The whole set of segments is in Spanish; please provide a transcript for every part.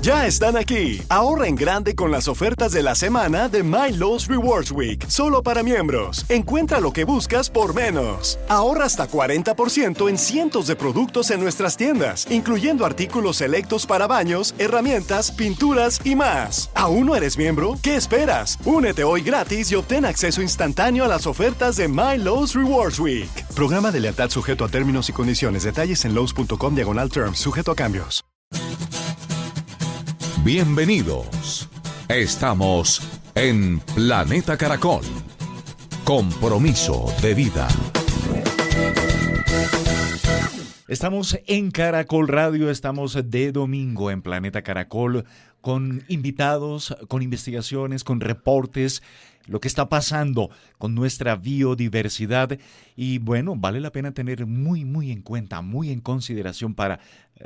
Ya están aquí. Ahorra en grande con las ofertas de la semana de My Lowe's Rewards Week, solo para miembros. Encuentra lo que buscas por menos. Ahorra hasta 40% en cientos de productos en nuestras tiendas, incluyendo artículos selectos para baños, herramientas, pinturas y más. ¿Aún no eres miembro? ¿Qué esperas? Únete hoy gratis y obtén acceso instantáneo a las ofertas de My Lowe's Rewards Week. Programa de lealtad sujeto a términos y condiciones. Detalles en lowes.com/terms, sujeto a cambios. Bienvenidos. Estamos en Planeta Caracol. Compromiso de vida. Estamos en Caracol Radio, estamos de domingo en Planeta Caracol con invitados, con investigaciones, con reportes, lo que está pasando con nuestra biodiversidad y bueno, vale la pena tener muy en cuenta, muy en consideración para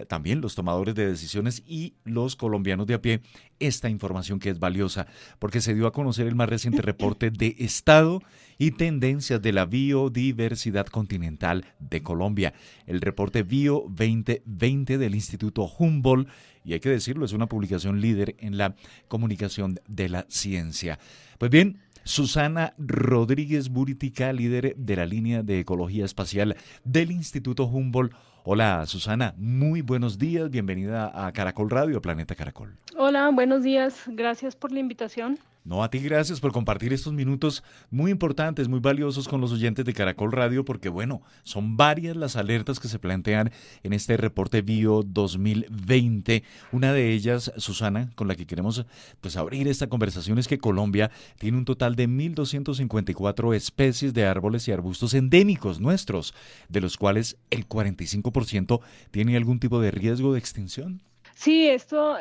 también los tomadores de decisiones y los colombianos de a pie esta información que es valiosa porque se dio a conocer el más reciente reporte de estado y tendencias de la biodiversidad continental de Colombia, el reporte Bio 2020 del Instituto Humboldt y hay que decirlo, es una publicación líder en la comunicación de la ciencia. Pues bien, Susana Rodríguez Buritica, líder de la línea de ecología espacial del Instituto Humboldt. Hola Susana, muy buenos días, bienvenida a Caracol Radio, a Planeta Caracol. Hola, buenos días, gracias por la invitación. No, a ti gracias por compartir estos minutos muy importantes, muy valiosos con los oyentes de Caracol Radio, porque bueno, son varias las alertas que se plantean en este reporte Bio 2020. Una de ellas, Susana, con la que queremos pues abrir esta conversación es que Colombia tiene un total de 1.254 especies de árboles y arbustos endémicos nuestros, de los cuales el 45% tiene algún tipo de riesgo de extinción. Sí, esto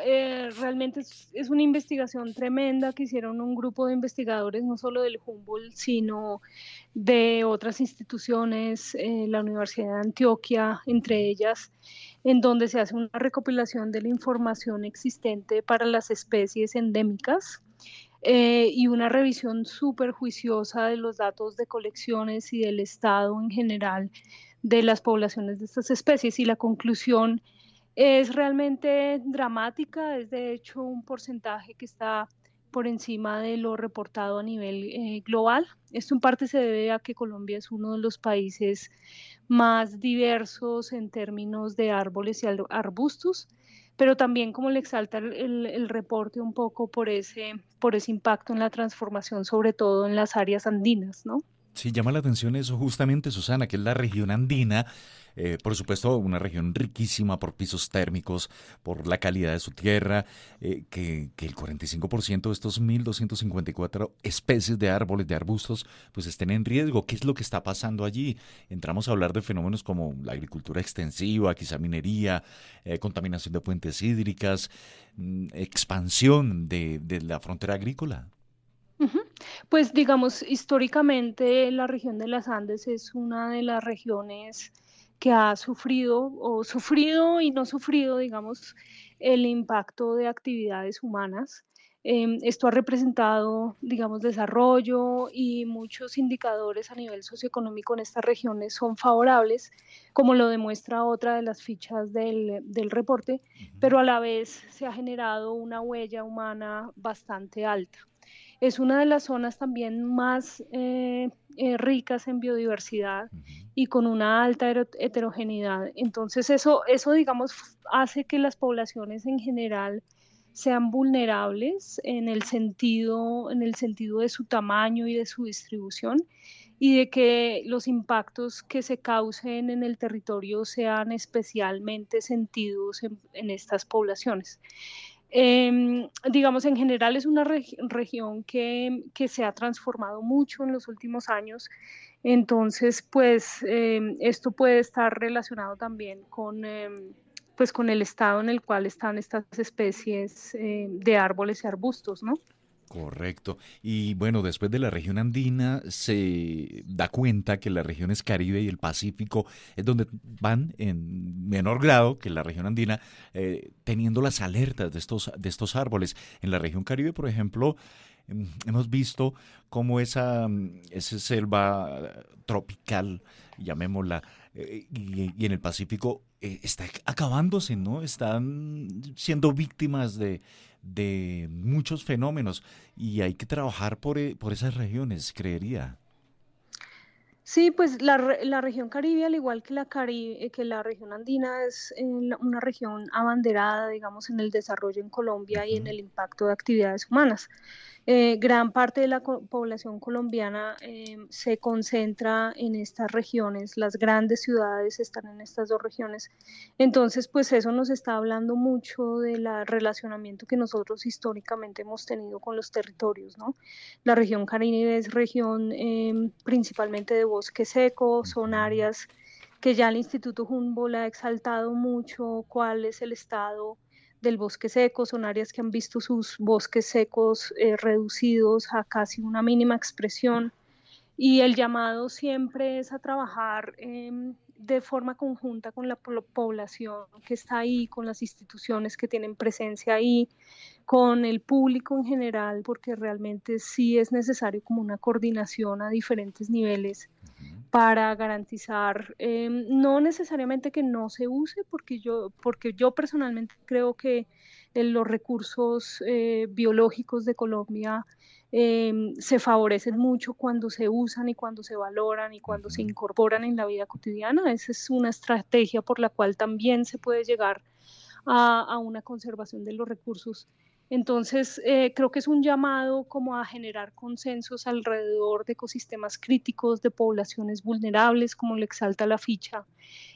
realmente es una investigación tremenda que hicieron un grupo de investigadores, no solo del Humboldt, sino de otras instituciones, la Universidad de Antioquia, entre ellas, en donde se hace una recopilación de la información existente para las especies endémicas y una revisión súper juiciosa de los datos de colecciones y del estado en general de las poblaciones de estas especies. Y la conclusión es realmente dramática, es de hecho un porcentaje que está por encima de lo reportado a nivel global. Esto en parte se debe a que Colombia es uno de los países más diversos en términos de árboles y arbustos, pero también como le exalta el reporte un poco por ese impacto en la transformación, sobre todo en las áreas andinas, ¿no? Sí, llama la atención eso justamente, Susana, que es la región andina, por supuesto una región riquísima por pisos térmicos, por la calidad de su tierra, que el 45% de estos 1.254 especies de árboles, de arbustos, pues estén en riesgo. ¿Qué es lo que está pasando allí? Entramos a hablar de fenómenos como la agricultura extensiva, quizá minería, contaminación de fuentes hídricas, expansión de la frontera agrícola. Ujú. Pues digamos, históricamente la región de las Andes es una de las regiones que ha sufrido y no sufrido, digamos, el impacto de actividades humanas. Esto ha representado, digamos, desarrollo y muchos indicadores a nivel socioeconómico en estas regiones son favorables, como lo demuestra otra de las fichas del reporte, pero a la vez se ha generado una huella humana bastante alta. Es una de las zonas también más ricas en biodiversidad y con una alta heterogeneidad. Entonces eso, digamos, hace que las poblaciones en general sean vulnerables en el sentido de su tamaño y de su distribución y de que los impactos que se causen en el territorio sean especialmente sentidos en estas poblaciones. Digamos, en general es una región que se ha transformado mucho en los últimos años, entonces pues esto puede estar relacionado también pues, con el estado en el cual están estas especies de árboles y arbustos, ¿no? Correcto. Y bueno, después de la región andina se da cuenta que las regiones Caribe y el Pacífico es donde van en menor grado que la región andina teniendo las alertas de estos árboles. En la región Caribe, por ejemplo, hemos visto cómo esa selva tropical, llamémosla, y en el Pacífico está acabándose, ¿no? Están siendo víctimas de muchos fenómenos y hay que trabajar por esas regiones, creería. Sí, pues la región Caribe, al igual que que la región andina, es una región abanderada, digamos, en el desarrollo en Colombia y en Ujú, el impacto de actividades humanas. Gran parte de la población colombiana se concentra en estas regiones, las grandes ciudades están en estas dos regiones. Entonces, pues eso nos está hablando mucho del relacionamiento que nosotros históricamente hemos tenido con los territorios, ¿no? La región Caribe es región principalmente de bosque seco, son ujú. áreas que ya el Instituto Humboldt ha exaltado mucho cuál es el estado del bosque seco, son áreas que han visto sus bosques secos reducidos a casi una mínima expresión y el llamado siempre es a trabajar de forma conjunta con la población que está ahí, con las instituciones que tienen presencia ahí, con el público en general, porque realmente sí es necesario como una coordinación a diferentes niveles para garantizar, no necesariamente que no se use, porque yo personalmente creo que los recursos biológicos de Colombia se favorecen mucho cuando se usan y cuando se valoran y cuando se Ujú. incorporan en la vida cotidiana. Esa es una estrategia por la cual también se puede llegar a una conservación de los recursos. Entonces, creo que es un llamado como a generar consensos alrededor de ecosistemas críticos, de poblaciones vulnerables, como le exalta la ficha,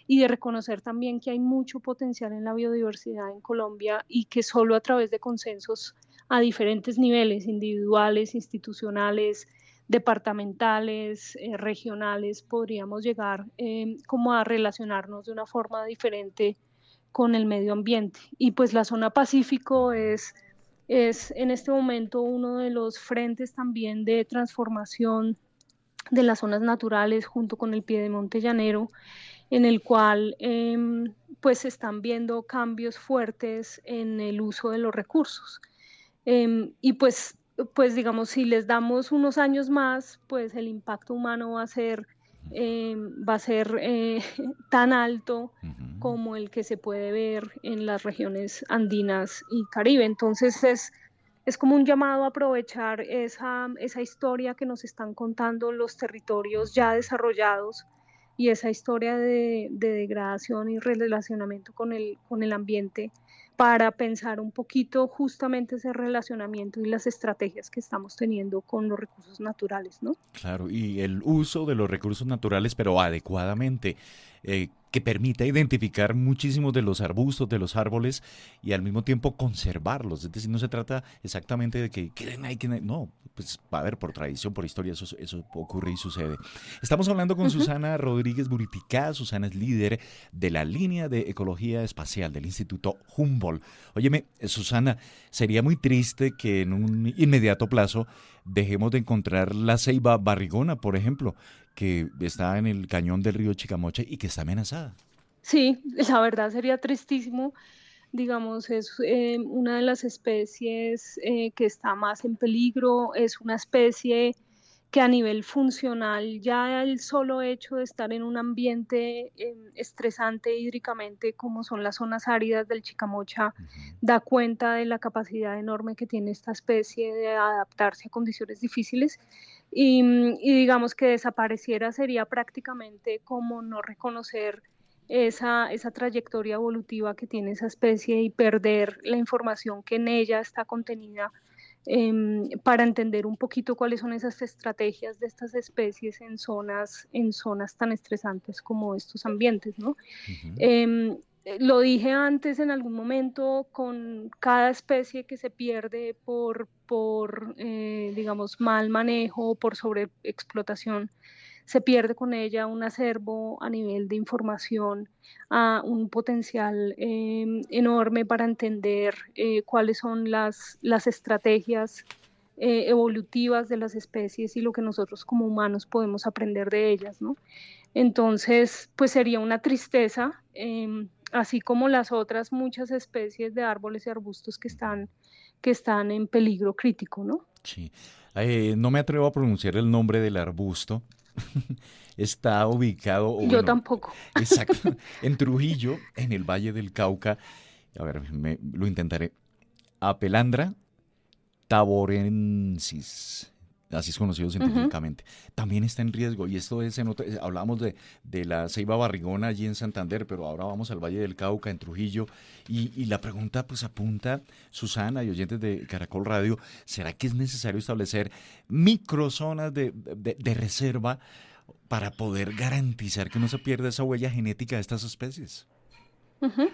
y de reconocer también que hay mucho potencial en la biodiversidad en Colombia y que solo a través de consensos a diferentes niveles, individuales, institucionales, departamentales, regionales, podríamos llegar como a relacionarnos de una forma diferente con el medio ambiente. Y pues la zona Pacífico es en este momento uno de los frentes también de transformación de las zonas naturales junto con el Piedemonte Llanero, en el cual pues se están viendo cambios fuertes en el uso de los recursos. Y pues digamos, si les damos unos años más, pues el impacto humano va a ser tan alto Ujú. como el que se puede ver en las regiones andinas y Caribe. Entonces es como un llamado a aprovechar esa historia que nos están contando los territorios ya desarrollados y esa historia de degradación y relacionamiento con el ambiente para pensar un poquito justamente ese relacionamiento y las estrategias que estamos teniendo con los recursos naturales, ¿no? Claro, y el uso de los recursos naturales, pero adecuadamente, que permita identificar muchísimos de los arbustos, de los árboles, y al mismo tiempo conservarlos. Es decir, no se trata exactamente de que queden ahí, no, pues a ver, por tradición, por historia, eso ocurre y sucede. Estamos hablando con Ujú. Susana Rodríguez Buriticá. Susana es líder de la línea de ecología espacial del Instituto Humboldt. Óyeme, Susana, sería muy triste que en un inmediato plazo dejemos de encontrar la ceiba barrigona, por ejemplo, que está en el cañón del río Chicamocha y que está amenazada. Sí, la verdad sería tristísimo. Digamos, es una de las especies que está más en peligro, es una especie que a nivel funcional, ya el solo hecho de estar en un ambiente estresante hídricamente como son las zonas áridas del Chicamocha, Ujú. da cuenta de la capacidad enorme que tiene esta especie de adaptarse a condiciones difíciles. Y digamos que desapareciera sería prácticamente como no reconocer esa trayectoria evolutiva que tiene esa especie y perder la información que en ella está contenida para entender un poquito cuáles son esas estrategias de estas especies en zonas tan estresantes como estos ambientes, ¿no? Ujú. Eh, lo dije antes en algún momento, con cada especie que se pierde por digamos, mal manejo, por sobreexplotación, se pierde con ella un acervo a nivel de información, un potencial enorme para entender cuáles son las estrategias evolutivas de las especies y lo que nosotros como humanos podemos aprender de ellas, ¿no? Entonces, pues sería una tristeza, así como las otras muchas especies de árboles y arbustos que están en peligro crítico, ¿no? Sí. No me atrevo a pronunciar el nombre del arbusto. está ubicado, o Yo bueno, tampoco. exacto, en Trujillo, en el Valle del Cauca. A ver, lo intentaré. Apelandra taborensis, así es conocido Ujú. científicamente, también está en riesgo. Y esto es, hablamos de la ceiba barrigona allí en Santander, pero ahora vamos al Valle del Cauca, en Trujillo. Y la pregunta pues apunta, Susana y oyentes de Caracol Radio, ¿será que es necesario establecer microzonas de reserva para poder garantizar que no se pierda esa huella genética de estas especies? Ujú.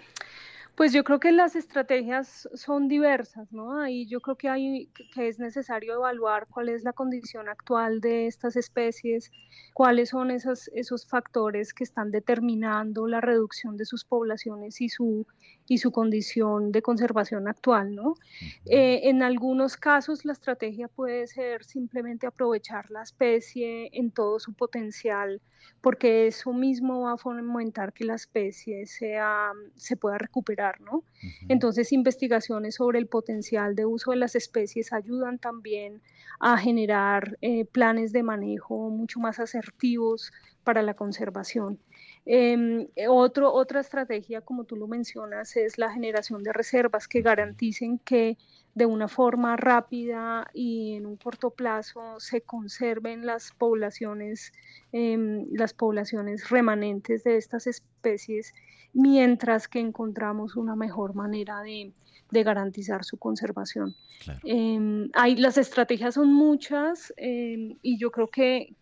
Pues yo creo que las estrategias son diversas, ¿no? Ahí yo creo que que es necesario evaluar cuál es la condición actual de estas especies, cuáles son esos factores que están determinando la reducción de sus poblaciones y su condición de conservación actual, ¿no? Ujú. En algunos casos la estrategia puede ser simplemente aprovechar la especie en todo su potencial, porque eso mismo va a fomentar que la especie se pueda recuperar, ¿no? Ujú. Entonces, investigaciones sobre el potencial de uso de las especies ayudan también a generar planes de manejo mucho más asertivos para la conservación. Otra estrategia, como tú lo mencionas, es la generación de reservas que Ujú. garanticen que de una forma rápida y en un corto plazo se conserven las poblaciones remanentes de estas especies, mientras que encontramos una mejor manera de garantizar su conservación. Claro. Las estrategias son muchas y yo creo que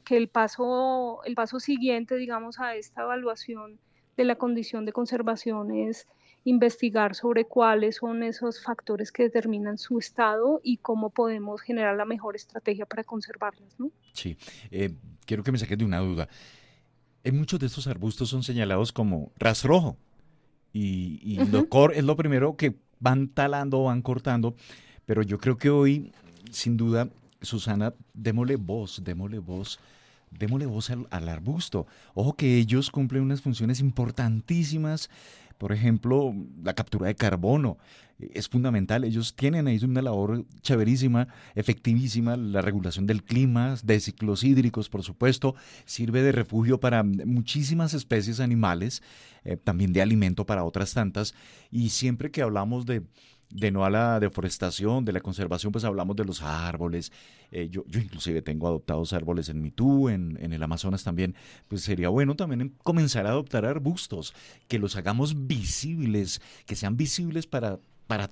el paso siguiente, digamos, a esta evaluación de la condición de conservación es investigar sobre cuáles son esos factores que determinan su estado y cómo podemos generar la mejor estrategia para conservarlas, ¿no? Sí. Eh, Quiero que me saques de una duda. Muchos de estos arbustos son señalados como rastrojo y Ujú. es lo primero que van talando o van cortando, pero yo creo que hoy, sin duda, Susana, démosle voz al arbusto. Ojo que ellos cumplen unas funciones importantísimas, por ejemplo, la captura de carbono es fundamental. Ellos tienen ahí una labor chéverísima, efectivísima, la regulación del clima, de ciclos hídricos, por supuesto, sirve de refugio para muchísimas especies animales, también de alimento para otras tantas. Y siempre que hablamos de no a la deforestación, de la conservación, pues hablamos de los árboles. Yo inclusive tengo adoptados árboles en Mitú, en el Amazonas también. Pues sería bueno también comenzar a adoptar arbustos, que los hagamos visibles, que sean visibles para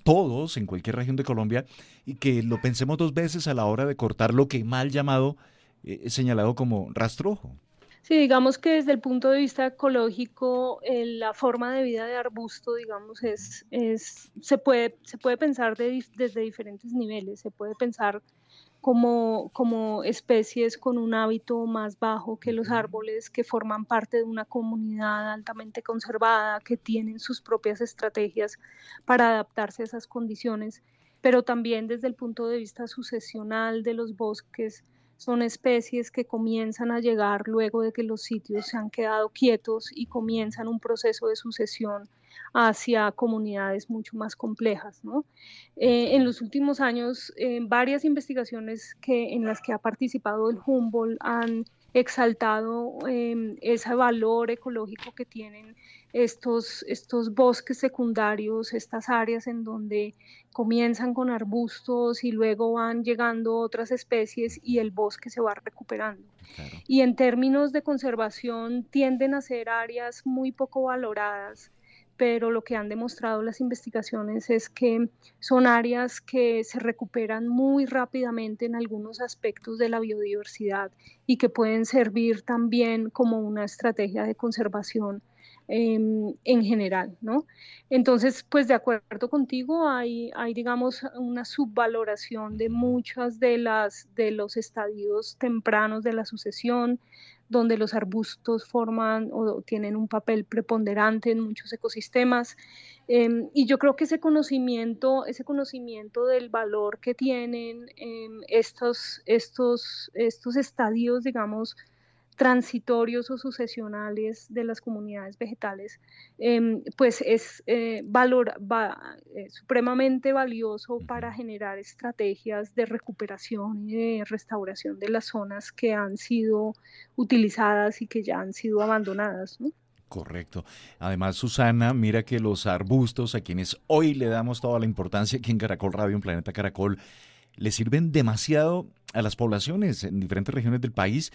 todos en cualquier región de Colombia y que lo pensemos dos veces a la hora de cortar lo que mal llamado, es señalado como rastrojo. Sí, digamos que desde el punto de vista ecológico, la forma de vida de arbusto, digamos, se puede pensar desde diferentes niveles. Se puede pensar como especies con un hábito más bajo que los Ujú. árboles, que forman parte de una comunidad altamente conservada, que tienen sus propias estrategias para adaptarse a esas condiciones, pero también desde el punto de vista sucesional de los bosques, son especies que comienzan a llegar luego de que los sitios se han quedado quietos y comienzan un proceso de sucesión hacia comunidades mucho más complejas, ¿no? Ok. En los últimos años, varias investigaciones en las que ha participado el Humboldt han exaltado ese valor ecológico que tienen estos bosques secundarios, estas áreas en donde comienzan con arbustos y luego van llegando otras especies y el bosque se va recuperando. Claro. Y en términos de conservación tienden a ser áreas muy poco valoradas, pero lo que han demostrado las investigaciones es que son áreas que se recuperan muy rápidamente en algunos aspectos de la biodiversidad y que pueden servir también como una estrategia de conservación en general, ¿no? Entonces, pues de acuerdo contigo, hay, digamos, una subvaloración de Ujú. muchas de los estadios tempranos de la sucesión, donde los arbustos forman o tienen un papel preponderante en muchos ecosistemas. Y yo creo que ese conocimiento del valor que tienen estos estadios, digamos, transitorios o sucesionales de las comunidades vegetales, pues es supremamente valioso para generar estrategias de recuperación y de restauración de las zonas que han sido utilizadas y que ya han sido abandonadas, ¿no? Correcto. Además, Susana, mira que los arbustos, a quienes hoy le damos toda la importancia aquí en Caracol Radio, en Planeta Caracol, le sirven demasiado a las poblaciones en diferentes regiones del país.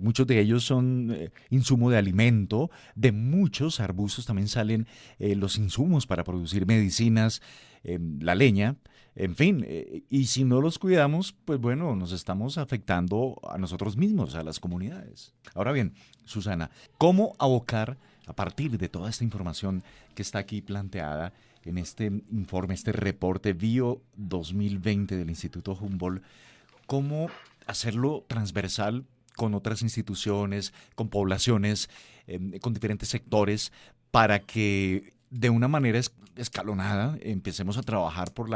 Muchos de ellos son insumo de alimento. De muchos arbustos también salen los insumos para producir medicinas, la leña, en fin. Y si no los cuidamos, pues bueno, nos estamos afectando a nosotros mismos, a las comunidades. Ahora bien, Susana, ¿cómo abocar a partir de toda esta información que está aquí planteada en este informe, este reporte Bio 2020 del Instituto Humboldt, cómo hacerlo transversal con otras instituciones, con poblaciones, con diferentes sectores, para que de una manera escalonada empecemos a trabajar por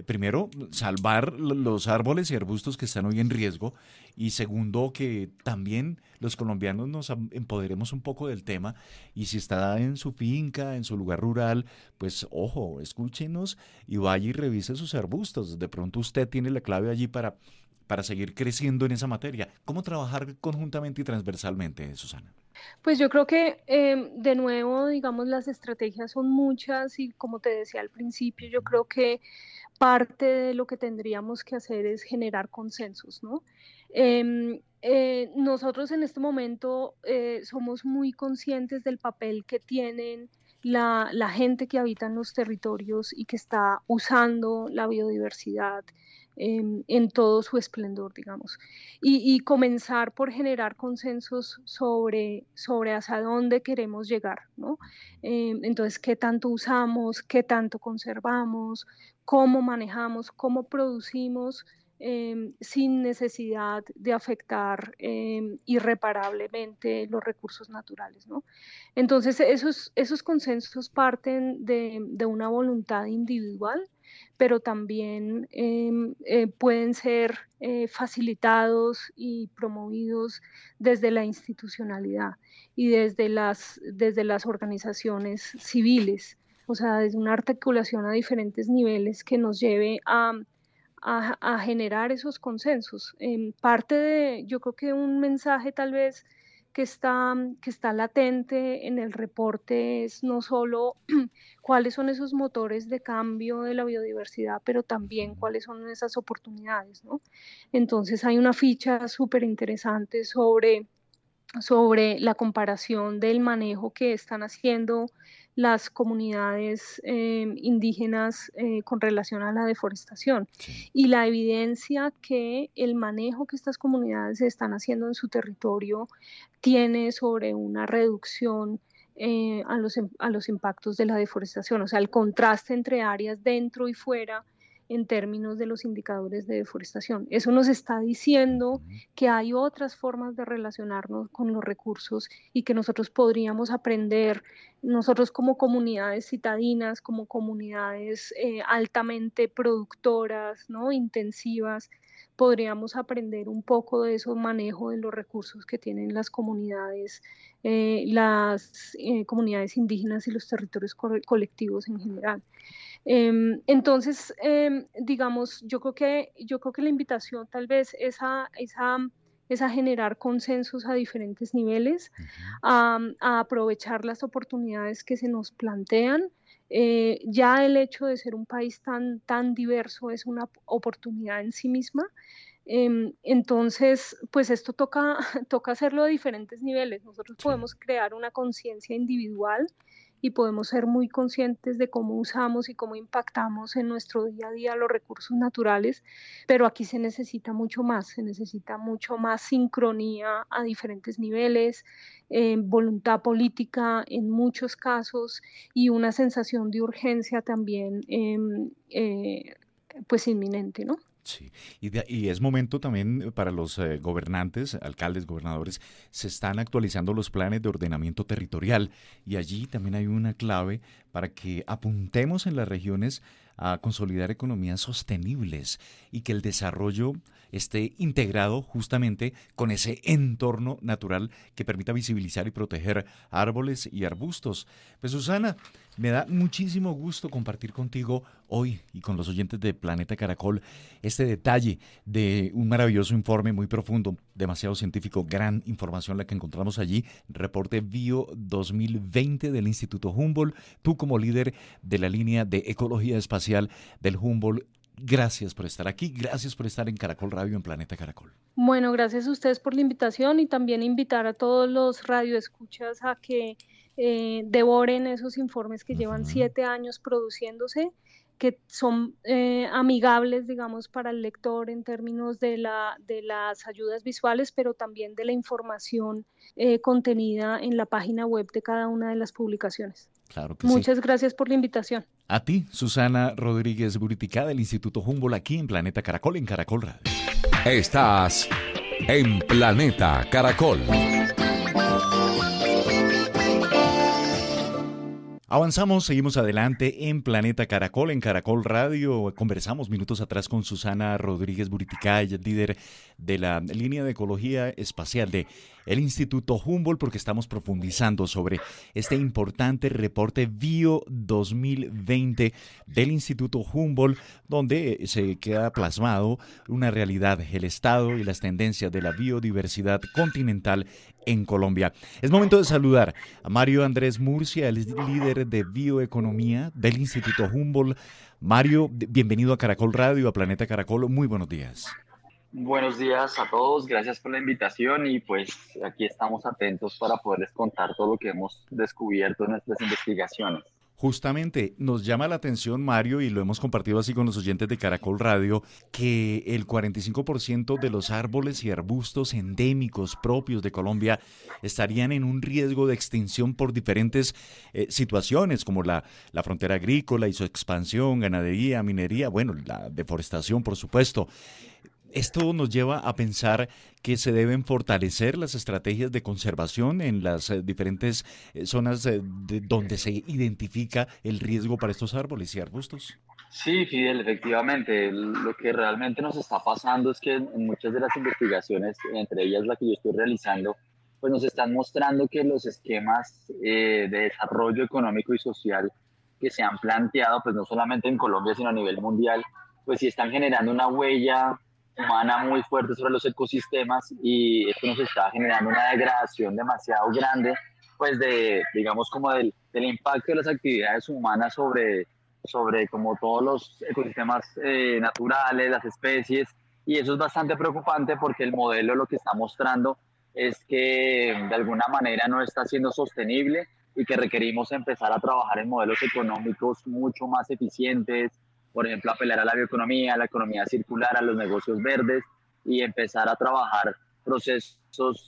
primero, salvar los árboles y arbustos que están hoy en riesgo, y segundo, que también los colombianos nos empoderemos un poco del tema, y si está en su finca, en su lugar rural, pues ojo, escúchenos y vaya y revise sus arbustos. De pronto usted tiene la clave allí para seguir creciendo en esa materia. ¿Cómo trabajar conjuntamente y transversalmente, Susana? Pues yo creo que de nuevo, digamos, las estrategias son muchas y como te decía al principio, yo creo que parte de lo que tendríamos que hacer es generar consensos, ¿no? Nosotros en este momento somos muy conscientes del papel que tienen la gente que habita en los territorios y que está usando la biodiversidad en todo su esplendor, digamos. Y comenzar por generar consensos sobre hacia dónde queremos llegar, ¿no? Entonces, ¿qué tanto usamos? ¿Qué tanto conservamos? ¿Cómo manejamos? ¿Cómo producimos? Sin necesidad de afectar irreparablemente los recursos naturales, ¿no? Entonces, esos consensos parten de una voluntad individual, pero también pueden ser facilitados y promovidos desde la institucionalidad y desde las organizaciones civiles, o sea, desde una articulación a diferentes niveles que nos lleve a generar esos consensos. Yo creo que un mensaje tal vez que está latente en el reporte es no solo cuáles son esos motores de cambio de la biodiversidad, pero también cuáles son esas oportunidades, ¿no? Entonces hay una ficha súper interesante sobre la comparación del manejo que están haciendo las comunidades indígenas con relación a la deforestación y la evidencia que el manejo que estas comunidades están haciendo en su territorio tiene sobre una reducción a los impactos de la deforestación, o sea, el contraste entre áreas dentro y fuera en términos de los indicadores de deforestación. Eso nos está diciendo que hay otras formas de relacionarnos con los recursos y que nosotros podríamos aprender, nosotros como comunidades citadinas, como comunidades altamente productoras, ¿no? Intensivas, podríamos aprender un poco de eso, manejo de los recursos que tienen las comunidades indígenas y los territorios colectivos en general. Entonces, digamos, yo creo que la invitación tal vez es a generar consensos a diferentes niveles, a aprovechar las oportunidades que se nos plantean. Ya el hecho de ser un país tan diverso es una oportunidad en sí misma. Entonces, pues esto toca hacerlo a diferentes niveles. Nosotros podemos crear una conciencia individual y podemos ser muy conscientes de cómo usamos y cómo impactamos en nuestro día a día los recursos naturales, pero aquí se necesita mucho más sincronía a diferentes niveles, voluntad política en muchos casos y una sensación de urgencia también pues inminente, ¿no? Sí, y es momento también para los gobernantes, alcaldes, gobernadores, se están actualizando los planes de ordenamiento territorial y allí también hay una clave para que apuntemos en las regiones a consolidar economías sostenibles y que el desarrollo esté integrado justamente con ese entorno natural que permita visibilizar y proteger árboles y arbustos. Pues Susana, me da muchísimo gusto compartir contigo hoy y con los oyentes de Planeta Caracol este detalle de un maravilloso informe muy profundo, demasiado científico, gran información la que encontramos allí, reporte Bio 2020 del Instituto Humboldt, tú como líder de la línea de ecología espacial del Humboldt. Gracias por estar aquí, gracias por estar en Caracol Radio, en Planeta Caracol. Bueno, gracias a ustedes por la invitación y también invitar a todos los radioescuchas a que devoren esos informes que llevan 7 años produciéndose, que son amigables, digamos, para el lector en términos de las ayudas visuales, pero también de la información contenida en la página web de cada una de las publicaciones. Claro que Muchas gracias por la invitación. A ti, Susana Rodríguez Buriticá, del Instituto Humboldt, aquí en Planeta Caracol, en Caracol Radio. Estás en Planeta Caracol. Avanzamos, seguimos adelante en Planeta Caracol, en Caracol Radio. Conversamos minutos atrás con Susana Rodríguez Buriticá, ella es líder de la línea de ecología espacial de el Instituto Humboldt, porque estamos profundizando sobre este importante reporte Bio 2020 del Instituto Humboldt, donde se queda plasmado una realidad, el estado y las tendencias de la biodiversidad continental en Colombia. Es momento de saludar a Mario Andrés Murcia, el líder de bioeconomía del Instituto Humboldt. Mario, bienvenido a Caracol Radio, a Planeta Caracol. Muy buenos días. Buenos días a todos, gracias por la invitación y pues aquí estamos atentos para poderles contar todo lo que hemos descubierto en nuestras investigaciones. Justamente nos llama la atención, Mario, y lo hemos compartido así con los oyentes de Caracol Radio, que el 45% de los árboles y arbustos endémicos propios de Colombia estarían en un riesgo de extinción por diferentes situaciones, como la frontera agrícola y su expansión, ganadería, minería, bueno, la deforestación, por supuesto. Esto nos lleva a pensar que se deben fortalecer las estrategias de conservación en las diferentes zonas de donde se identifica el riesgo para estos árboles y arbustos. Sí, Fidel, efectivamente. Lo que realmente nos está pasando es que en muchas de las investigaciones, entre ellas la que yo estoy realizando, pues nos están mostrando que los esquemas de desarrollo económico y social que se han planteado, pues no solamente en Colombia, sino a nivel mundial, pues sí están generando una huella humana muy fuerte sobre los ecosistemas y esto nos está generando una degradación demasiado grande, pues digamos como del impacto de las actividades humanas sobre como todos los ecosistemas naturales, las especies, y eso es bastante preocupante porque el modelo lo que está mostrando es que de alguna manera no está siendo sostenible y que requerimos empezar a trabajar en modelos económicos mucho más eficientes, por ejemplo, apelar a la bioeconomía, a la economía circular, a los negocios verdes y empezar a trabajar procesos,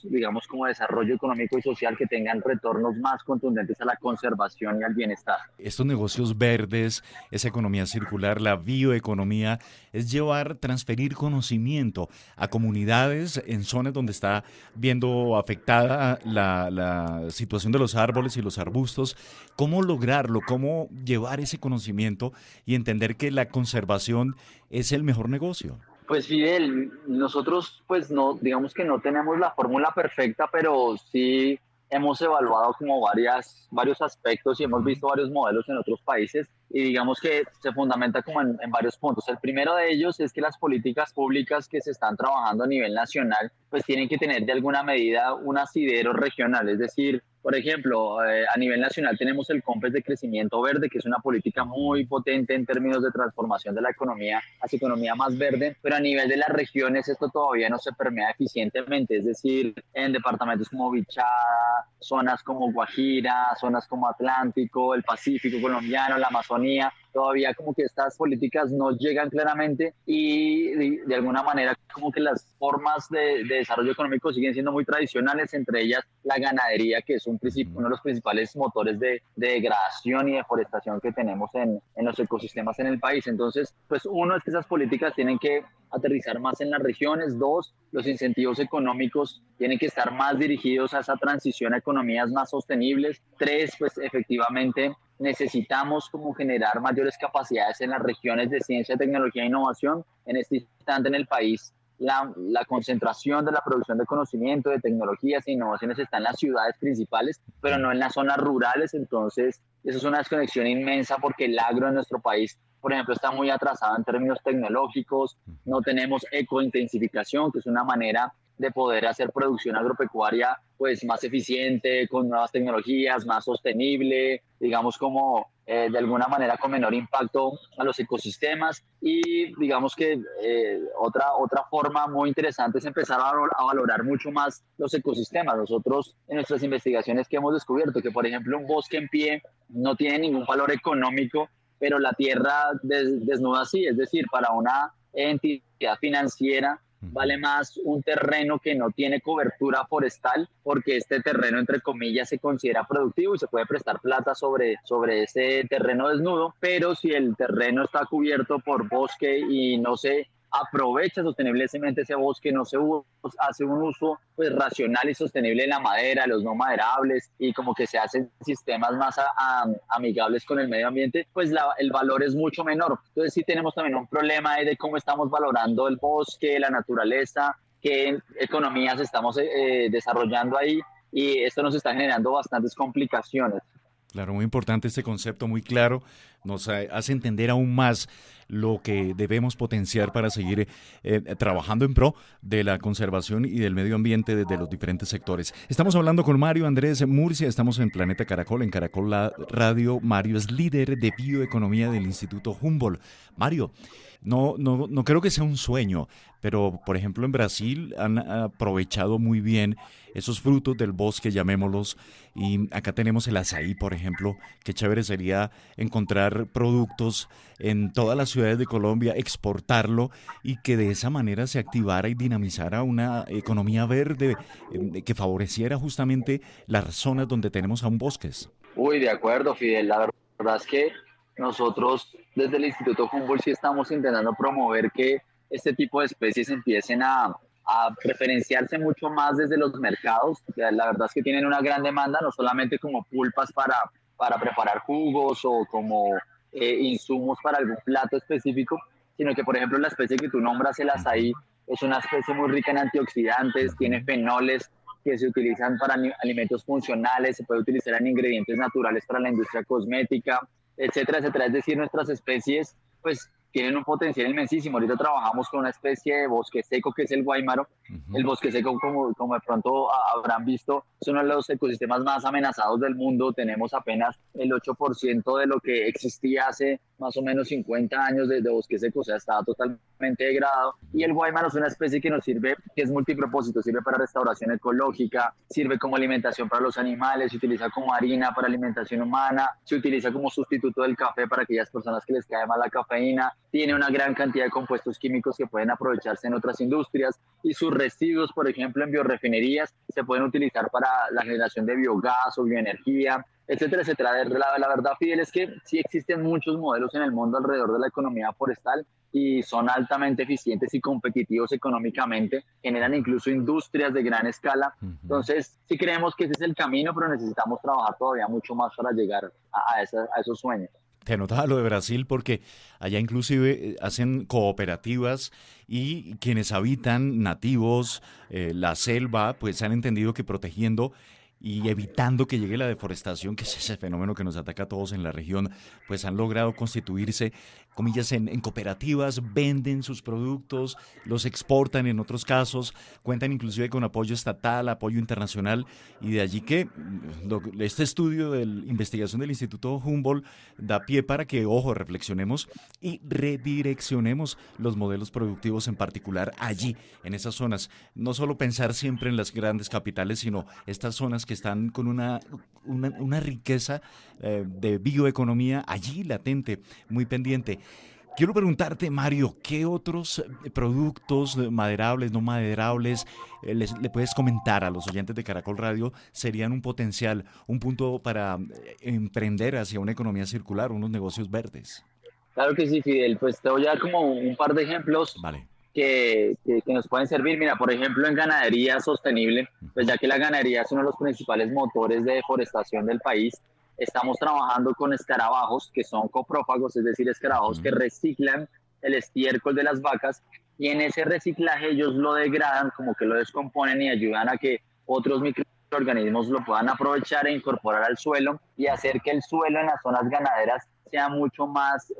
digamos, como desarrollo económico y social que tengan retornos más contundentes a la conservación y al bienestar. Estos negocios verdes, esa economía circular, la bioeconomía, es transferir conocimiento a comunidades en zonas donde está viendo afectada la situación de los árboles y los arbustos. ¿Cómo lograrlo? ¿Cómo llevar ese conocimiento y entender que la conservación es el mejor negocio? Pues Fidel, nosotros pues no, digamos que no tenemos la fórmula perfecta, pero sí hemos evaluado como varios aspectos y hemos visto varios modelos en otros países y digamos que se fundamenta como en varios puntos. El primero de ellos es que las políticas públicas que se están trabajando a nivel nacional pues tienen que tener de alguna medida un asidero regional, es decir, por ejemplo, a nivel nacional tenemos el COMPES de crecimiento verde, que es una política muy potente en términos de transformación de la economía hacia economía más verde, pero a nivel de las regiones esto todavía no se permea eficientemente, es decir, en departamentos como Bichada, zonas como Guajira, zonas como Atlántico, el Pacífico colombiano, la Amazonía, todavía como que estas políticas no llegan claramente y de alguna manera como que las formas de desarrollo económico siguen siendo muy tradicionales, entre ellas la ganadería, que es uno de los principales motores de degradación y deforestación que tenemos en los ecosistemas en el país. Entonces, pues uno es que esas políticas tienen que aterrizar más en las regiones. Dos, los incentivos económicos tienen que estar más dirigidos a esa transición a economías más sostenibles. Tres, pues efectivamente necesitamos como generar mayores capacidades en las regiones de ciencia, tecnología e innovación. En este instante en el país, la concentración de la producción de conocimiento, de tecnologías e innovaciones está en las ciudades principales, pero no en las zonas rurales. Entonces, eso es una desconexión inmensa porque el agro en nuestro país, por ejemplo, está muy atrasado en términos tecnológicos. No tenemos ecointensificación, que es una manera de poder hacer producción agropecuaria pues más eficiente, con nuevas tecnologías, más sostenible, digamos como de alguna manera con menor impacto a los ecosistemas. Y digamos que otra forma muy interesante es empezar a valorar mucho más los ecosistemas. Nosotros en nuestras investigaciones que hemos descubierto que, por ejemplo, un bosque en pie no tiene ningún valor económico, pero la tierra desnuda sí, es decir, para una entidad financiera vale más un terreno que no tiene cobertura forestal, porque este terreno, entre comillas, se considera productivo y se puede prestar plata sobre ese terreno desnudo, pero si el terreno está cubierto por bosque y no se aprovecha sosteniblemente ese bosque, no se hace un uso pues racional y sostenible de la madera, los no maderables, y como que se hacen sistemas más amigables con el medio ambiente, pues el valor es mucho menor. Entonces sí tenemos también un problema de cómo estamos valorando el bosque, la naturaleza, qué economías estamos desarrollando ahí, y esto nos está generando bastantes complicaciones. Claro, muy importante este concepto, muy claro, nos hace entender aún más lo que debemos potenciar para seguir trabajando en pro de la conservación y del medio ambiente desde los diferentes sectores. Estamos hablando con Mario Andrés Murcia, estamos en Planeta Caracol, en Caracol Radio. Mario es líder de bioeconomía del Instituto Humboldt. Mario, no creo que sea un sueño, pero por ejemplo en Brasil han aprovechado muy bien esos frutos del bosque, llamémoslos, y acá tenemos el azaí, por ejemplo. Qué chévere sería encontrar productos en todas las ciudades de Colombia, exportarlo y que de esa manera se activara y dinamizara una economía verde que favoreciera justamente las zonas donde tenemos aún bosques. Uy, de acuerdo, Fidel. La verdad es que nosotros desde el Instituto Humboldt sí estamos intentando promover que este tipo de especies empiecen a preferenciarse mucho más desde los mercados. La verdad es que tienen una gran demanda, no solamente como pulpas para preparar jugos o como insumos para algún plato específico, sino que, por ejemplo, la especie que tú nombras, el azaí, es una especie muy rica en antioxidantes, tiene fenoles que se utilizan para alimentos funcionales, se puede utilizar en ingredientes naturales para la industria cosmética, etcétera, etcétera. Es decir, nuestras especies pues tienen un potencial inmensísimo. Ahorita trabajamos con una especie de bosque seco que es el guáimaro. El bosque seco, como de pronto habrán visto, es uno de los ecosistemas más amenazados del mundo. Tenemos apenas el 8% de lo que existía hace más o menos 50 años de bosque seco, o sea, estaba totalmente degradado. Y el guáimaro es una especie que nos sirve, que es multipropósito, sirve para restauración ecológica, sirve como alimentación para los animales, se utiliza como harina para alimentación humana, se utiliza como sustituto del café para aquellas personas que les cae mal la cafeína, tiene una gran cantidad de compuestos químicos que pueden aprovecharse en otras industrias, y sus residuos, por ejemplo, en biorefinerías, se pueden utilizar para la generación de biogás o bioenergía, etcétera, etcétera. La verdad, Fidel, es que sí existen muchos modelos en el mundo alrededor de la economía forestal y son altamente eficientes y competitivos económicamente, generan incluso industrias de gran escala. Entonces, sí creemos que ese es el camino, pero necesitamos trabajar todavía mucho más para llegar a esos sueños. Te anotaba lo de Brasil porque allá inclusive hacen cooperativas y quienes habitan nativos, la selva, pues han entendido que protegiendo y evitando que llegue la deforestación, que es ese fenómeno que nos ataca a todos en la región, pues han logrado constituirse, comillas, en cooperativas, venden sus productos, los exportan en otros casos, cuentan inclusive con apoyo estatal, apoyo internacional, y de allí que este estudio de investigación del Instituto Humboldt da pie para que, ojo, reflexionemos y redireccionemos los modelos productivos, en particular allí, en esas zonas. No solo pensar siempre en las grandes capitales, sino estas zonas que están con una riqueza de bioeconomía allí latente, muy pendiente. Quiero preguntarte, Mario, ¿qué otros productos maderables, no maderables, le puedes comentar a los oyentes de Caracol Radio serían un potencial, un punto para emprender hacia una economía circular, unos negocios verdes? Claro que sí, Fidel. Pues te voy a dar como un par de ejemplos. Vale. Que nos pueden servir. Mira, por ejemplo, en ganadería sostenible, pues ya que la ganadería es uno de los principales motores de deforestación del país, estamos trabajando con escarabajos que son coprófagos, es decir, escarabajos que reciclan el estiércol de las vacas, y en ese reciclaje ellos lo degradan, como que lo descomponen y ayudan a que otros microorganismos lo puedan aprovechar e incorporar al suelo y hacer que el suelo en las zonas ganaderas sea mucho más,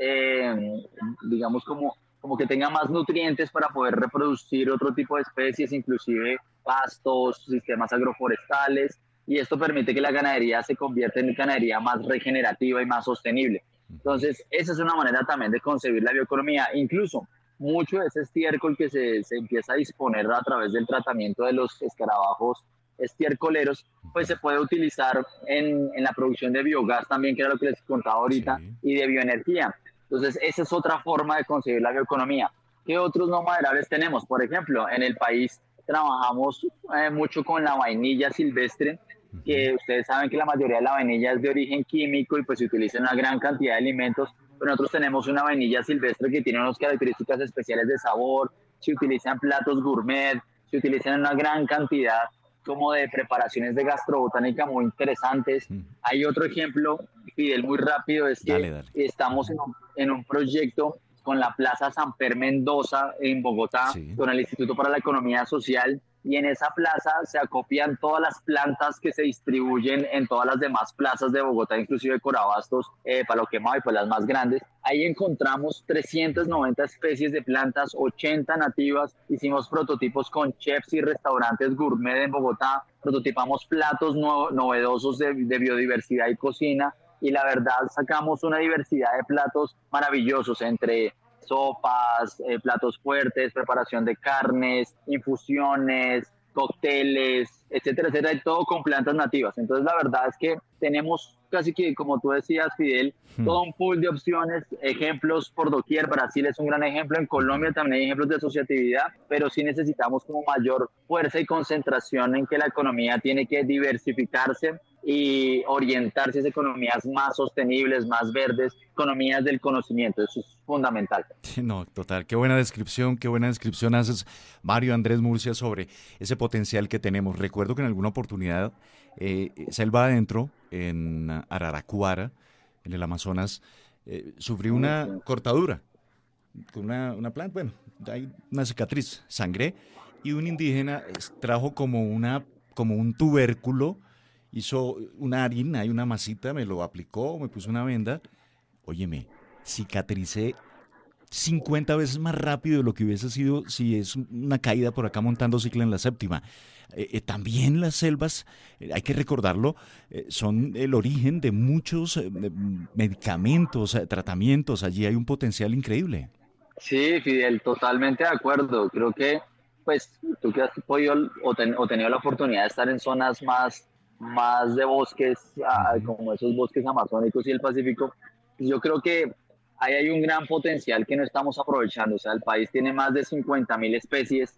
digamos, como que tenga más nutrientes para poder reproducir otro tipo de especies, inclusive pastos, sistemas agroforestales, y esto permite que la ganadería se convierta en ganadería más regenerativa y más sostenible. Entonces, esa es una manera también de concebir la bioeconomía. Incluso mucho de ese estiércol que se empieza a disponer a través del tratamiento de los escarabajos estiércoleros, pues se puede utilizar en la producción de biogás también, que era lo que les contaba ahorita, sí, y de bioenergía. Entonces, esa es otra forma de concebir la bioeconomía. ¿Qué otros no maderables tenemos? Por ejemplo, en el país trabajamos mucho con la vainilla silvestre, que ustedes saben que la mayoría de la vainilla es de origen químico y pues se utiliza en una gran cantidad de alimentos, pero nosotros tenemos una vainilla silvestre que tiene unas características especiales de sabor, se utiliza en platos gourmet, se utiliza en una gran cantidad como de preparaciones de gastrobotánica muy interesantes. Hay otro ejemplo, Fidel, muy rápido, es que dale. Estamos en un proyecto con la Plaza Samper Mendoza en Bogotá, sí, con el Instituto para la Economía Social, y en esa plaza se acopian todas las plantas que se distribuyen en todas las demás plazas de Bogotá, inclusive Corabastos, Palo Quemado y pues las más grandes. Ahí encontramos 390 especies de plantas, 80 nativas, hicimos prototipos con chefs y restaurantes gourmet en Bogotá, prototipamos platos novedosos de biodiversidad y cocina, y la verdad sacamos una diversidad de platos maravillosos entre sopas, platos fuertes, preparación de carnes, infusiones, cócteles, etcétera, etcétera, y todo con plantas nativas. Entonces la verdad es que tenemos casi que, como tú decías, Fidel, todo un pool de opciones, ejemplos por doquier. Brasil es un gran ejemplo, en Colombia también hay ejemplos de asociatividad, pero sí necesitamos como mayor fuerza y concentración en que la economía tiene que diversificarse y orientarse hacia economías más sostenibles, más verdes, economías del conocimiento. Eso es fundamental. No, total, qué buena descripción haces, Mario Andrés Murcia, sobre ese potencial que tenemos. Recuerdo que en alguna oportunidad, selva adentro, en Araraquara, en el Amazonas, sufrí una cortadura con una planta, bueno, hay una cicatriz, sangré, y un indígena trajo como un tubérculo, hizo una harina y una masita, me lo aplicó, me puso una venda. Óyeme, cicatricé 50 veces más rápido de lo que hubiese sido si es una caída por acá montando cicla en la séptima. También las selvas, hay que recordarlo, son el origen de muchos medicamentos, tratamientos. Allí hay un potencial increíble. Sí, Fidel, totalmente de acuerdo. Creo que, pues, tú que has podido o tenido la oportunidad de estar en zonas más de bosques, como esos bosques amazónicos y el Pacífico, yo creo que ahí hay un gran potencial que no estamos aprovechando. O sea, el país tiene más de 50.000 especies,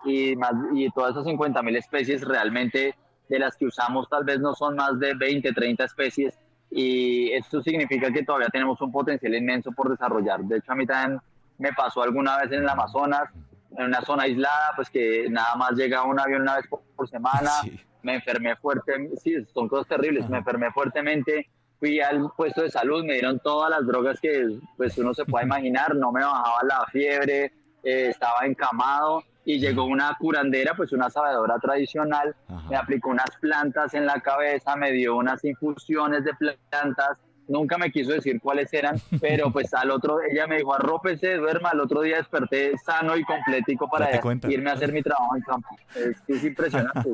y todas esas 50.000 especies realmente de las que usamos tal vez no son más de 20, 30 especies, y esto significa que todavía tenemos un potencial inmenso por desarrollar. De hecho, a mí también me pasó alguna vez en el Amazonas, en una zona aislada, pues que nada más llega un avión una vez por semana. Sí. Me enfermé fuertemente, sí, son cosas terribles. Ajá. Me enfermé fuertemente, fui al puesto de salud, me dieron todas las drogas que pues uno se puede imaginar, no me bajaba la fiebre, estaba encamado, y llegó una curandera, pues una sabedora tradicional. Ajá. Me aplicó unas plantas en la cabeza, me dio unas infusiones de plantas, nunca me quiso decir cuáles eran, pero pues ella me dijo, arrópese, duerma. Al otro día desperté sano y completico para irme a hacer mi trabajo en campo. Es impresionante.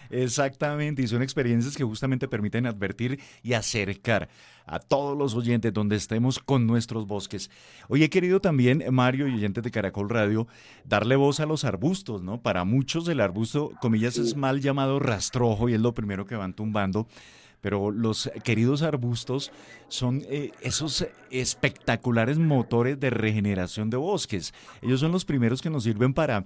Exactamente, y son experiencias que justamente permiten advertir y acercar a todos los oyentes donde estemos con nuestros bosques. Hoy he querido también, Mario y oyentes de Caracol Radio, darle voz a los arbustos, ¿no? Para muchos el arbusto, comillas, sí, es mal llamado rastrojo y es lo primero que van tumbando. Pero los queridos arbustos son esos espectaculares motores de regeneración de bosques. Ellos son los primeros que nos sirven para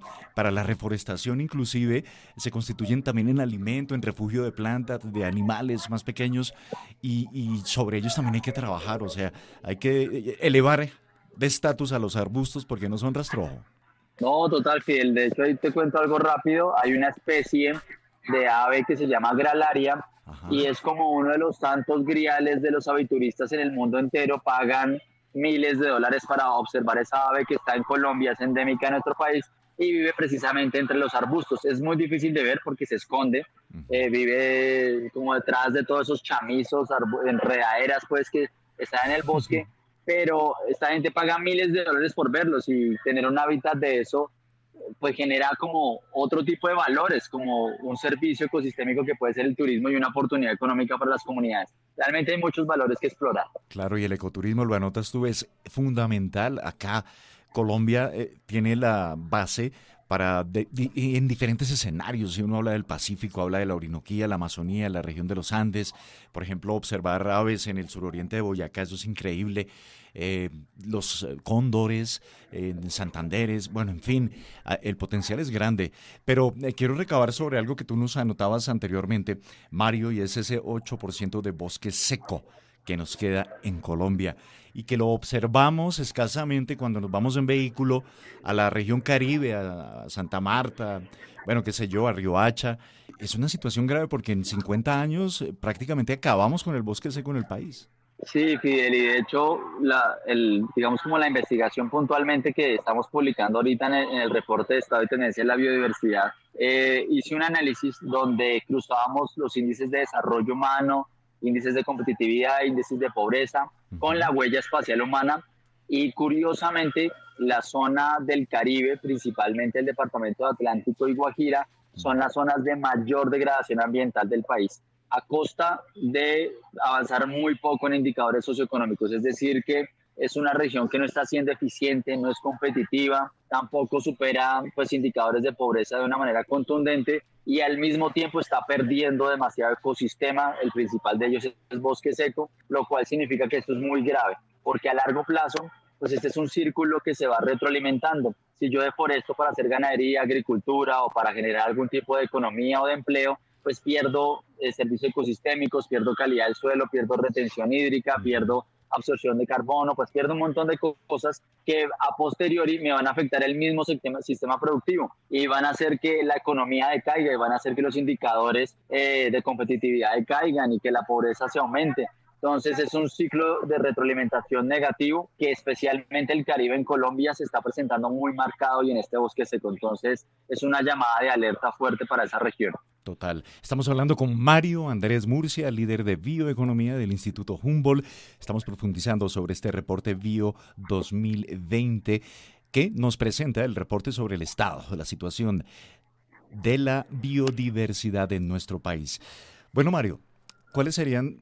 la reforestación, inclusive se constituyen también en alimento, en refugio de plantas, de animales más pequeños, y sobre ellos también hay que trabajar. O sea, hay que elevar de estatus a los arbustos porque no son rastrojo. No, total, Fidel. De hecho, ahí te cuento algo rápido. Hay una especie de ave que se llama gralaria, Ajá. y es como uno de los tantos griales de los avituristas en el mundo entero. Pagan miles de dólares para observar esa ave que está en Colombia, es endémica en nuestro país y vive precisamente entre los arbustos. Es muy difícil de ver porque se esconde, vive como detrás de todos esos chamizos, enredaderas pues que están en el bosque, pero esta gente paga miles de dólares por verlos y tener un hábitat de eso pues genera como otro tipo de valores, como un servicio ecosistémico que puede ser el turismo y una oportunidad económica para las comunidades. Realmente hay muchos valores que explorar. Claro, y el ecoturismo, lo anotas tú, es fundamental. Acá Colombia tiene la base para en diferentes escenarios. Si uno habla del Pacífico, habla de la Orinoquía, la Amazonía, la región de los Andes. Por ejemplo, observar aves en el suroriente de Boyacá, eso es increíble. Los cóndores, Santanderes, bueno, en fin, el potencial es grande. Pero quiero recabar sobre algo que tú nos anotabas anteriormente, Mario, y es ese 8% de bosque seco que nos queda en Colombia y que lo observamos escasamente cuando nos vamos en vehículo a la región Caribe, a Santa Marta, bueno, qué sé yo, a Riohacha. Es una situación grave porque en 50 años prácticamente acabamos con el bosque seco en el país. Sí, Fidel, y de hecho, digamos como la investigación puntualmente que estamos publicando ahorita en el reporte de estado y tendencia de la biodiversidad, hice un análisis donde cruzábamos los índices de desarrollo humano, índices de competitividad, índices de pobreza, con la huella espacial humana, y curiosamente la zona del Caribe, principalmente el departamento de Atlántico y Guajira, son las zonas de mayor degradación ambiental del país, a costa de avanzar muy poco en indicadores socioeconómicos. Es decir, que es una región que no está siendo eficiente, no es competitiva, tampoco supera pues, indicadores de pobreza de una manera contundente y al mismo tiempo está perdiendo demasiado ecosistema. El principal de ellos es bosque seco, lo cual significa que esto es muy grave, porque a largo plazo pues este es un círculo que se va retroalimentando. Si yo deforesto para hacer ganadería, agricultura o para generar algún tipo de economía o de empleo, pues pierdo servicios ecosistémicos, pierdo calidad del suelo, pierdo retención hídrica, pierdo absorción de carbono, pues pierdo un montón de cosas que a posteriori me van a afectar el mismo sistema productivo y van a hacer que la economía decaiga y van a hacer que los indicadores de competitividad decaigan y que la pobreza se aumente. Entonces es un ciclo de retroalimentación negativo que especialmente el Caribe en Colombia se está presentando muy marcado y en este bosque seco. Entonces es una llamada de alerta fuerte para esa región. Total. Estamos hablando con Mario Andrés Murcia, líder de bioeconomía del Instituto Humboldt. Estamos profundizando sobre este reporte Bio 2020 que nos presenta el reporte sobre el estado de la situación de la biodiversidad en nuestro país. Bueno, Mario, ¿cuáles serían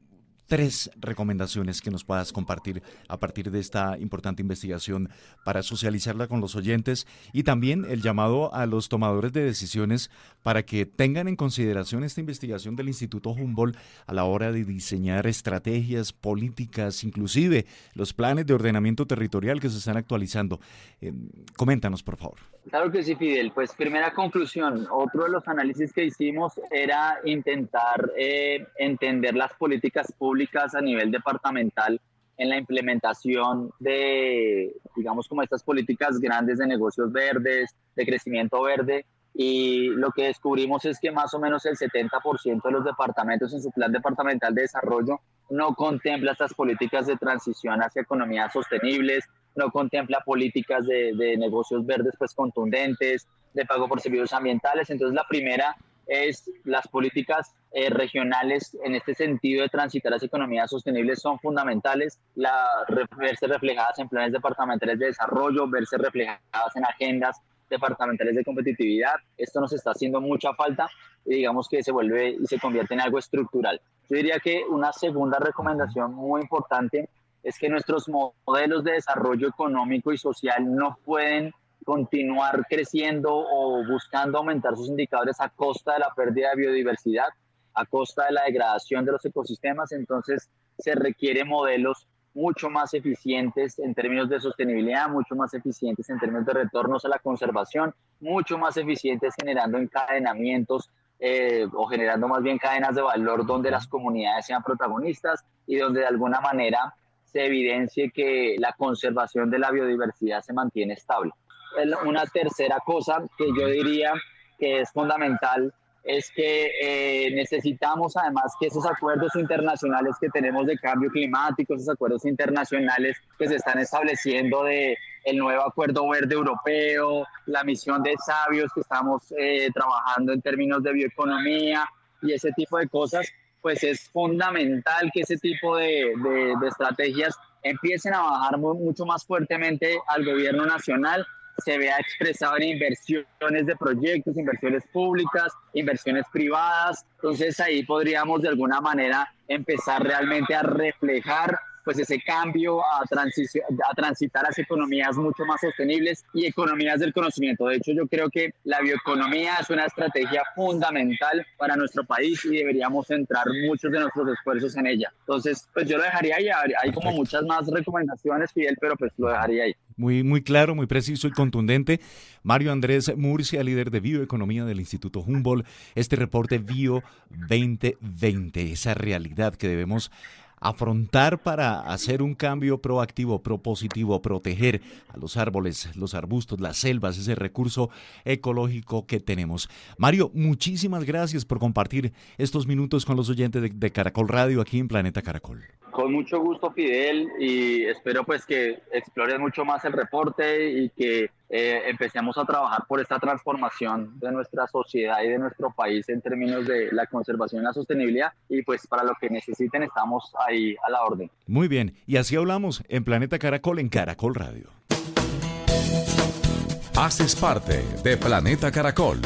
3 recomendaciones que nos puedas compartir a partir de esta importante investigación para socializarla con los oyentes y también el llamado a los tomadores de decisiones para que tengan en consideración esta investigación del Instituto Humboldt a la hora de diseñar estrategias, políticas, inclusive los planes de ordenamiento territorial que se están actualizando? Coméntanos, por favor. Claro que sí, Fidel. Pues primera conclusión, otro de los análisis que hicimos era intentar entender las políticas públicas a nivel departamental en la implementación de, digamos, como estas políticas grandes de negocios verdes, de crecimiento verde, y lo que descubrimos es que más o menos el 70% de los departamentos en su plan departamental de desarrollo no contempla estas políticas de transición hacia economías sostenibles, no contempla políticas de negocios verdes pues contundentes, de pago por servicios ambientales. Entonces la primera es las políticas regionales en este sentido de transitar hacia economías sostenibles son fundamentales, verse reflejadas en planes departamentales de desarrollo, verse reflejadas en agendas departamentales de competitividad. Esto nos está haciendo mucha falta y digamos que se vuelve y se convierte en algo estructural. Yo diría que una segunda recomendación muy importante es que nuestros modelos de desarrollo económico y social no pueden continuar creciendo o buscando aumentar sus indicadores a costa de la pérdida de biodiversidad, a costa de la degradación de los ecosistemas. Entonces se requieren modelos mucho más eficientes en términos de sostenibilidad, mucho más eficientes en términos de retornos a la conservación, mucho más eficientes generando encadenamientos o generando más bien cadenas de valor donde las comunidades sean protagonistas y donde de alguna manera se evidencie que la conservación de la biodiversidad se mantiene estable. Una tercera cosa que yo diría que es fundamental es que necesitamos además que esos acuerdos internacionales que tenemos de cambio climático, esos acuerdos internacionales que se están estableciendo de el nuevo Acuerdo Verde Europeo, la misión de sabios que estamos trabajando en términos de bioeconomía y ese tipo de cosas, pues es fundamental que ese tipo de estrategias empiecen a bajar mucho más fuertemente al gobierno nacional, se vea expresado en inversiones de proyectos, inversiones públicas, inversiones privadas. Entonces ahí podríamos de alguna manera empezar realmente a reflejar pues ese cambio a transitar hacia economías mucho más sostenibles y economías del conocimiento. De hecho, yo creo que la bioeconomía es una estrategia fundamental para nuestro país y deberíamos centrar muchos de nuestros esfuerzos en ella. Entonces, pues yo lo dejaría ahí. Hay como muchas más recomendaciones, Fidel, pero pues lo dejaría ahí. Muy claro, muy preciso y contundente. Mario Andrés Murcia, líder de bioeconomía del Instituto Humboldt. Este reporte Bio 2020, esa realidad que debemos afrontar para hacer un cambio proactivo, propositivo, proteger a los árboles, los arbustos, las selvas, ese recurso ecológico que tenemos. Mario, muchísimas gracias por compartir estos minutos con los oyentes de Caracol Radio aquí en Planeta Caracol. Con mucho gusto, Fidel, y espero pues que explores mucho más el reporte y que empecemos a trabajar por esta transformación de nuestra sociedad y de nuestro país en términos de la conservación y la sostenibilidad, y pues para lo que necesiten estamos ahí a la orden. Muy bien, y así hablamos en Planeta Caracol en Caracol Radio. Haces parte de Planeta Caracol.